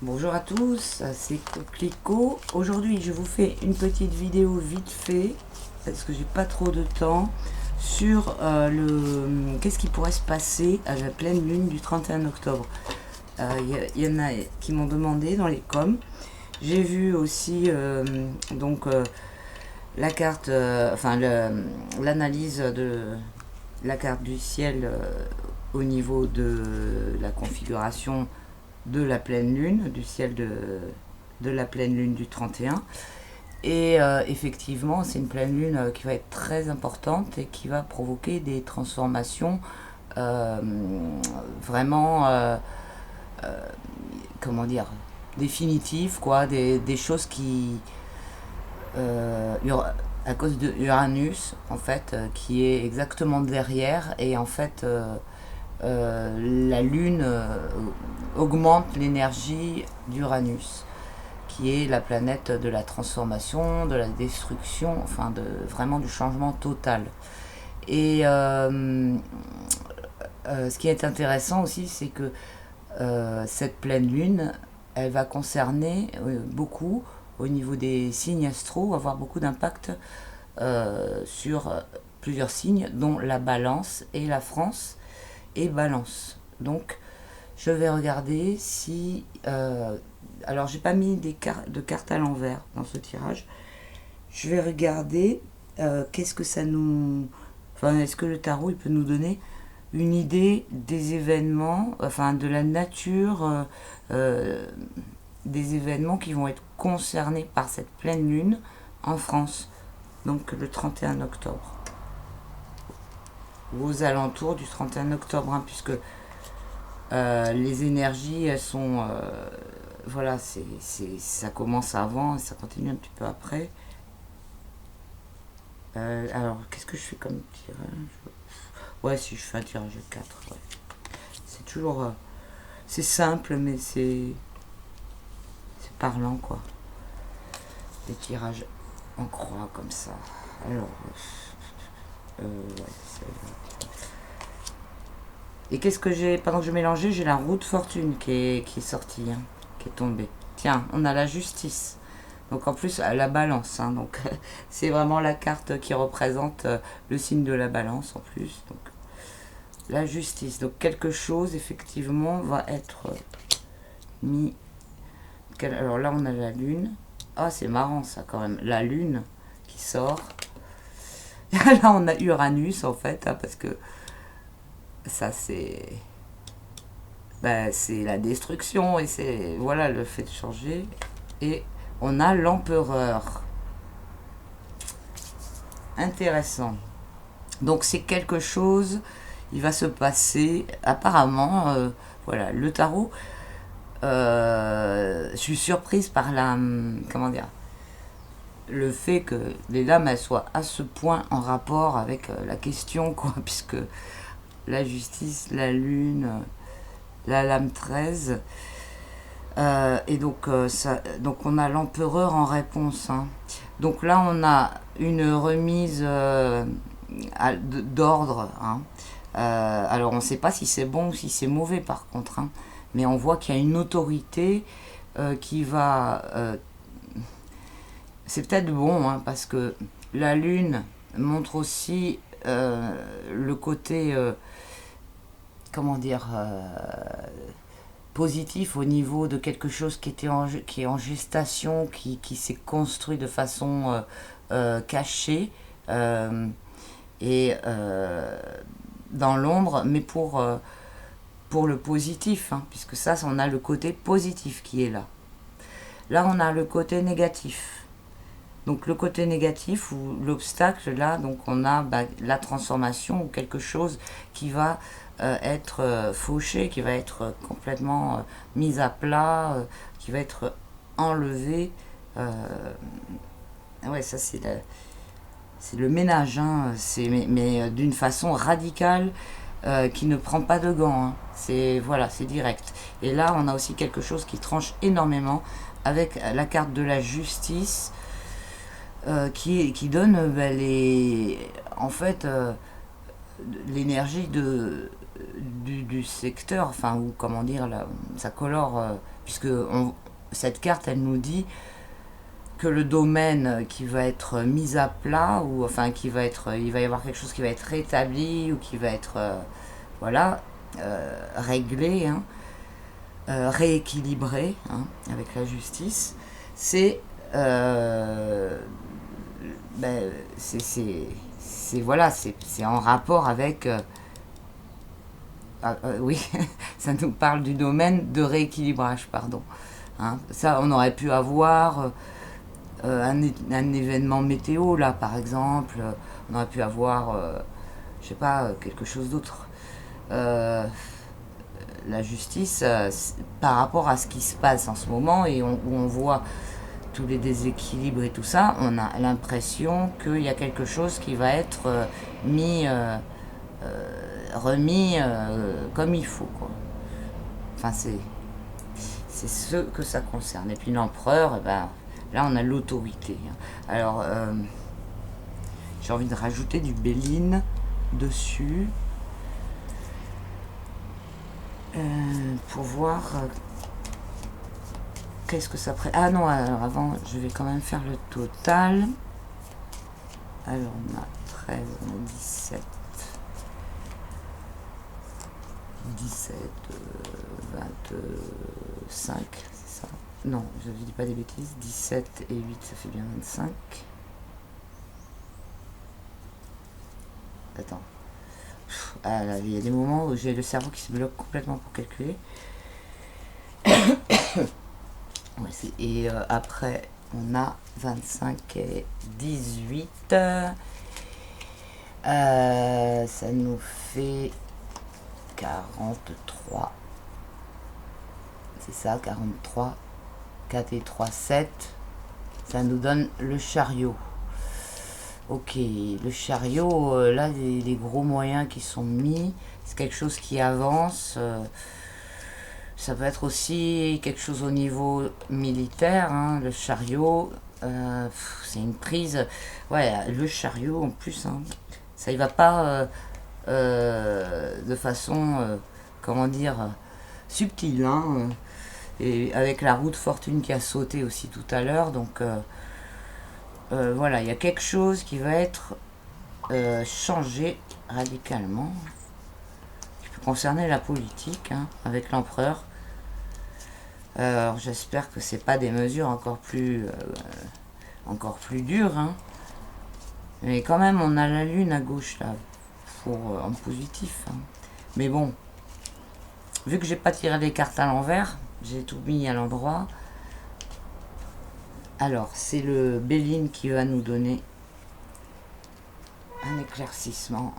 Bonjour à tous, c'est Coquelicot. Aujourd'hui, je vous fais une petite vidéo vite fait, parce que j'ai pas trop de temps, sur qu'est-ce qui pourrait se passer à la pleine lune du 31 octobre. Il y en a qui m'ont demandé dans les coms. J'ai vu aussi la carte, l'analyse de la carte du ciel au niveau de la configuration de la pleine lune, du ciel de la pleine lune du 31. Et effectivement, c'est une pleine lune qui va être très importante et qui va provoquer des transformations euh, vraiment, comment dire, définitives, quoi, des choses qui, à cause de Uranus, en fait, qui est exactement derrière, et en fait, la Lune augmente l'énergie d'Uranus, qui est la planète de la transformation, de la destruction, enfin vraiment du changement total. Et ce qui est intéressant aussi, c'est que cette pleine Lune, elle va concerner beaucoup au niveau des signes astro, avoir beaucoup d'impact sur plusieurs signes, dont la Balance et la France et Balance. Donc, je vais regarder si... alors, j'ai pas mis de cartes à l'envers dans ce tirage. Je vais regarder qu'est-ce que ça nous... Enfin, est-ce que le tarot, il peut nous donner une idée des événements, enfin, de la nature des événements qui vont être concernés par cette pleine lune en France, donc le 31 octobre. Ou aux alentours du 31 octobre, hein, puisque les énergies, elles sont... voilà, ça commence avant et ça continue un petit peu après. Alors, qu'est-ce que je fais comme tirage? Ouais, si je fais un tirage de 4, ouais. C'est toujours... c'est simple, mais c'est parlant, quoi. Des tirages en croix, comme ça. Alors... et qu'est-ce que j'ai... Pendant que je mélangeais, j'ai la roue de fortune qui est sortie, hein, qui est tombée. Tiens, on a la justice. Donc en plus, la balance. Hein, donc c'est vraiment la carte qui représente le signe de la balance en plus. Donc la justice. Donc quelque chose, effectivement, va être mis... Alors là, on a la lune. Ah, c'est marrant ça quand même. La lune qui sort. Là, on a Uranus en fait, hein, parce que ça, c'est... Ben, c'est la destruction et c'est... Voilà, le fait de changer. Et on a l'empereur. Intéressant. Donc c'est quelque chose, il va se passer, apparemment, voilà, le tarot, je suis surprise par la, comment dire, le fait que les lames, elles soient à ce point en rapport avec la question, quoi, puisque la justice, la lune, la lame 13, et donc, donc on a l'empereur en réponse, hein. Donc là, on a une remise d'ordre, hein. Alors on ne sait pas si c'est bon ou si c'est mauvais par contre, hein. Mais on voit qu'il y a une autorité qui va... c'est peut-être bon, hein, parce que la lune montre aussi le côté, comment dire, positif au niveau de quelque chose qui est en gestation, qui s'est construit de façon cachée et dans l'ombre, mais pour le positif, hein, puisque ça, on a le côté positif qui est là. Là, on a le côté négatif. Donc le côté négatif ou l'obstacle, là, donc on a la transformation ou quelque chose qui va être fauché, qui va être complètement mis à plat, qui va être enlevé. Ouais, ça c'est le ménage, hein, mais d'une façon radicale, qui ne prend pas de gants, hein. C'est voilà, c'est direct. Et là, on a aussi quelque chose qui tranche énormément avec la carte de la justice, qui donne en fait l'énergie du secteur, enfin, ou comment dire, là, ça colore, puisque cette carte, elle nous dit que le domaine qui va être mis à plat, ou enfin, il va y avoir quelque chose qui va être rétabli, ou qui va être, voilà, réglé, hein, rééquilibré, hein, avec la justice. C'est ben, voilà, c'est en rapport avec oui, ça nous parle du domaine de rééquilibrage, pardon. Hein. Ça, on aurait pu avoir un événement météo, là, par exemple. On aurait pu avoir, je sais pas, quelque chose d'autre. Euh, la justice, par rapport à ce qui se passe en ce moment, et où on voit tous les déséquilibres et tout ça, on a l'impression qu'il y a quelque chose qui va être mis, remis comme il faut, quoi. Enfin, c'est ce que ça concerne. Et puis l'empereur, eh ben, là, on a l'autorité. Alors, j'ai envie de rajouter du Béline dessus pour voir qu'est-ce que ça prête. Ah non, alors avant, je vais quand même faire le total. Alors, on a 13, on a 17. 17, 25, c'est ça? Non, je ne dis pas des bêtises. 17 et 8, ça fait bien 25. Attends. Ah là, il y a des moments où j'ai le cerveau qui se bloque complètement pour calculer. Ouais, et après, on a 25 et 18. Ça nous fait 43. C'est ça, 43. 4 et 3, 7. Ça nous donne le chariot. Ok, le chariot, là, les gros moyens qui sont mis, c'est quelque chose qui avance. Ça peut être aussi quelque chose au niveau militaire, hein, le chariot. C'est une prise. Ouais, le chariot en plus, hein, ça y va pas de façon, comment dire, subtile. Hein, et avec la roue de fortune qui a sauté aussi tout à l'heure, donc voilà, il y a quelque chose qui va être changé radicalement, qui peut concerner la politique, hein, avec l'empereur. Alors j'espère que c'est pas des mesures encore plus dures, hein. Mais quand même, on a la lune à gauche là, en positif. Hein. Mais bon, vu que j'ai pas tiré les cartes à l'envers, j'ai tout mis à l'endroit. Alors, c'est le Béline qui va nous donner un éclaircissement.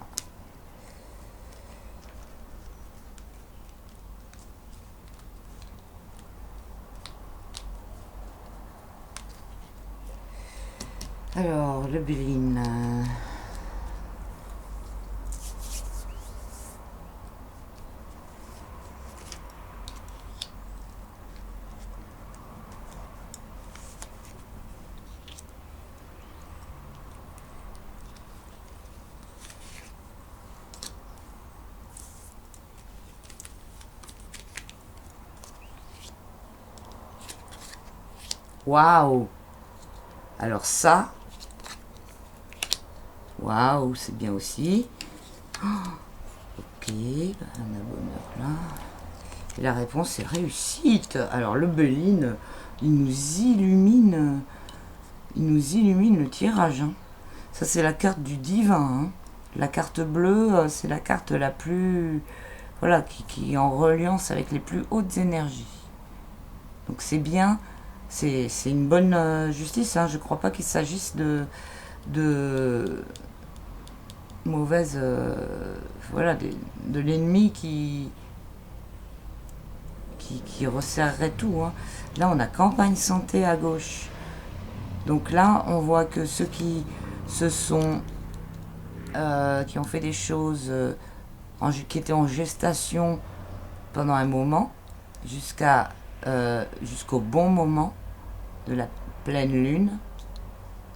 Alors, le Béline. Waouh! Alors ça, waouh, c'est bien aussi. Oh, ok, un abonneur là. Et la réponse est réussite. Alors le Béline, il nous illumine le tirage. Hein. Ça c'est la carte du divin. Hein. La carte bleue, c'est la carte la plus, voilà, qui est en reliance avec les plus hautes énergies. Donc c'est bien. C'est une bonne justice. Hein. Je ne crois pas qu'il s'agisse de mauvaise, voilà, de l'ennemi qui resserrerait tout. Hein. Là, on a campagne santé à gauche. Donc là, on voit que ceux qui qui ont fait des choses, qui étaient en gestation pendant un moment, jusqu'au bon moment de la pleine lune.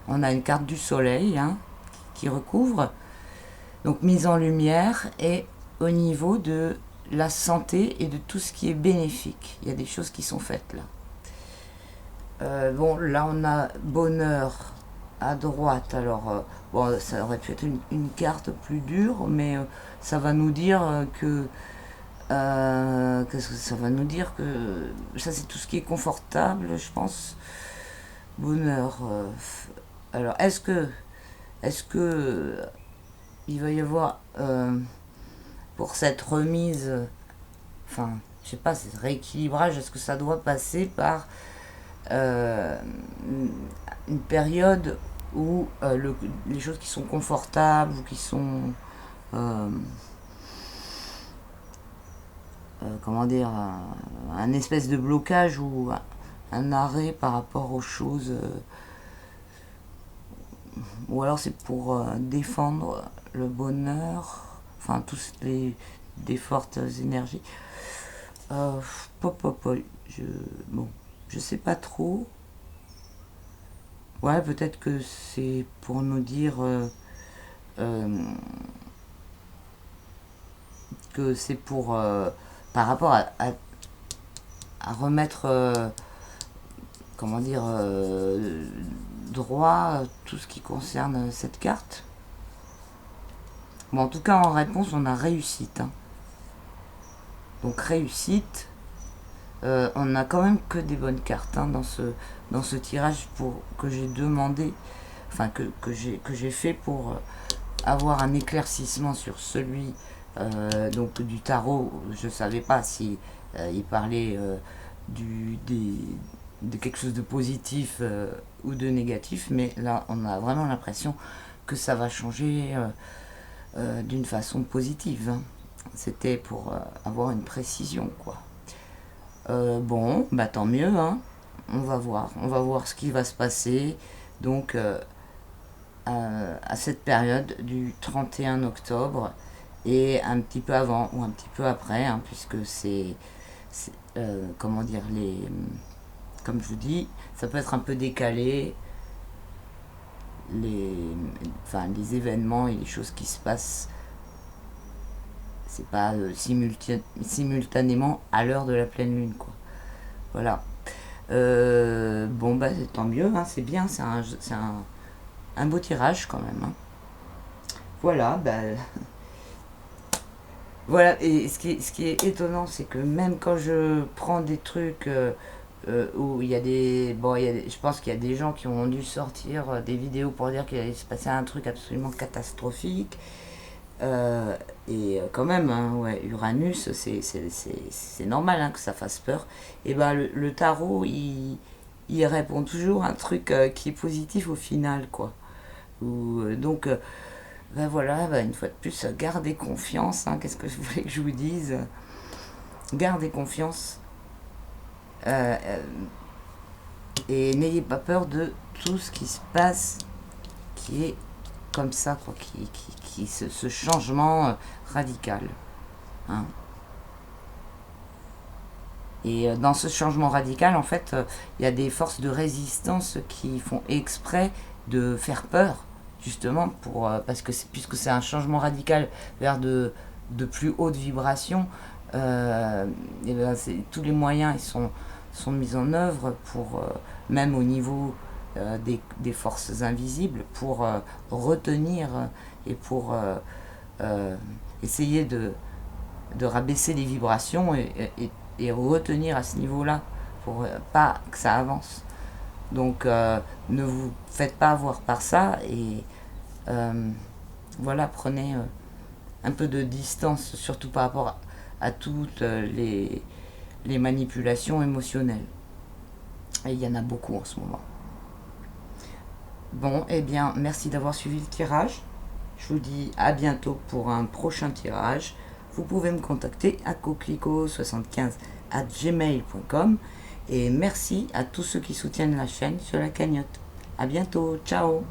On a une carte du soleil, hein, qui recouvre. Donc mise en lumière et au niveau de la santé et de tout ce qui est bénéfique. Il y a des choses qui sont faites là. Bon, là on a bonheur à droite. Alors, bon, ça aurait pu être une carte plus dure, mais ça va nous dire que... qu'est-ce que ça va nous dire que ça c'est tout ce qui est confortable, je pense. Bonheur. Alors, est-ce que il va y avoir pour cette remise, enfin, je sais pas, ce rééquilibrage, est-ce que ça doit passer par euh, une période où les choses qui sont confortables ou qui sont euh, comment dire, un espèce de blocage ou un arrêt par rapport aux choses, ou alors c'est pour défendre le bonheur, enfin tous des fortes énergies. Pop, pop, pop, bon, je sais pas trop. Ouais, peut-être que c'est pour nous dire euh, que c'est pour par rapport à remettre comment dire droit tout ce qui concerne cette carte. Bon, en tout cas, en réponse, on a réussite. Hein. Donc réussite, on n'a quand même que des bonnes cartes hein, dans ce tirage que j'ai demandé, enfin que j'ai fait pour avoir un éclaircissement sur celui donc du tarot. Je ne savais pas si il parlait de quelque chose de positif ou de négatif, mais là on a vraiment l'impression que ça va changer d'une façon positive. Hein. C'était pour avoir une précision, quoi. Bon, bah tant mieux, hein. On va voir ce qui va se passer. Donc, à cette période du 31 octobre et un petit peu avant ou un petit peu après, hein, puisque comment dire, comme je vous dis, ça peut être un peu décalé. Les événements et les choses qui se passent, c'est pas simultanément à l'heure de la pleine lune, quoi. Voilà. Bon, bah tant mieux, hein, c'est bien, c'est un beau tirage quand même. Hein. Voilà, bah, voilà, et ce qui est étonnant, c'est que même quand je prends des trucs où il y a des. Bon, je pense qu'il y a des gens qui ont dû sortir des vidéos pour dire qu'il allait se passer un truc absolument catastrophique. Et quand même, hein, ouais, Uranus, c'est normal hein, que ça fasse peur. Et ben le tarot, il répond toujours à un truc qui est positif au final, quoi. Donc, ben voilà, ben une fois de plus, gardez confiance. Hein, qu'est-ce que je voulais que je vous dise? Gardez confiance. Et n'ayez pas peur de tout ce qui se passe, qui est comme ça, quoi, ce changement radical. Hein. Et dans ce changement radical, en fait, il y a des forces de résistance qui font exprès de faire peur, justement, parce que puisque c'est un changement radical vers de plus hautes vibrations, et ben tous les moyens sont mis en œuvre pour, même au niveau des forces invisibles, pour retenir et pour essayer de rabaisser les vibrations et retenir à ce niveau-là pour pas que ça avance. Donc ne vous faites pas avoir par ça et voilà, prenez un peu de distance, surtout par rapport à toutes les manipulations émotionnelles. Et il y en a beaucoup en ce moment. Bon, eh bien, merci d'avoir suivi le tirage. Je vous dis à bientôt pour un prochain tirage. Vous pouvez me contacter à coquelicot75@gmail.com et merci à tous ceux qui soutiennent la chaîne sur la cagnotte. À bientôt, ciao.